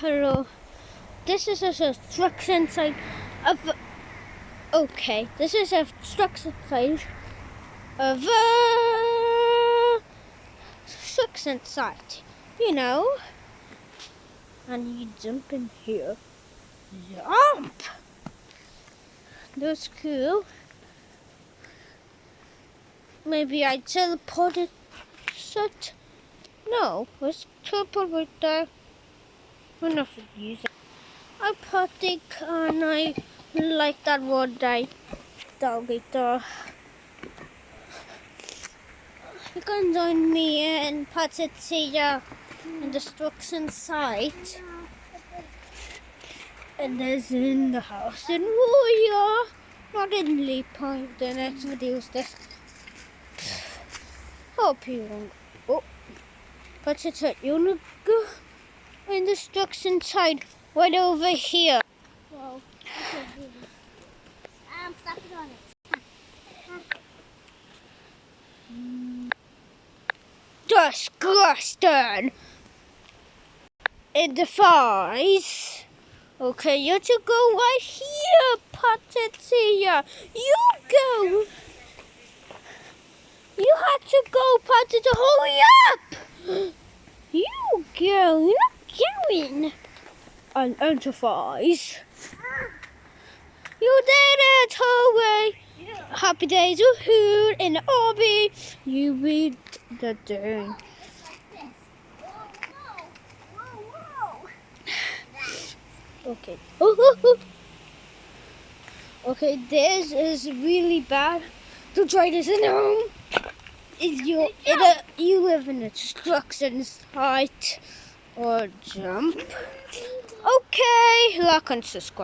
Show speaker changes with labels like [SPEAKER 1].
[SPEAKER 1] Hello. This is a construction site of. Okay, this is a construction site of a construction site. You know, and you jump in here. Jump. That's cool. Maybe I teleported. Shut. No, let's teleport right there. We're not for use. I Patrick and I like that word alligator. You can join me in Patrikons in destruction site. And there's in the house in Rojas, not in Lee Point. The next video is this. Hope you won't. Oh, Patrikons, you wanna go in destruction site right over here.
[SPEAKER 2] Well, I could do this. Stop it on it.
[SPEAKER 1] Disgusting. It defies. Okay, you have to go right here, Patricia. You go. You have to go, Patricia. Hurry up. You go. You're not going. On Enterprise. You did it, hurry. Happy days, woohoo, in the obby. You read the day. Okay. Okay, this is really bad. Don't try this at home. You live in a construction site or jump. Okay, like and subscribe.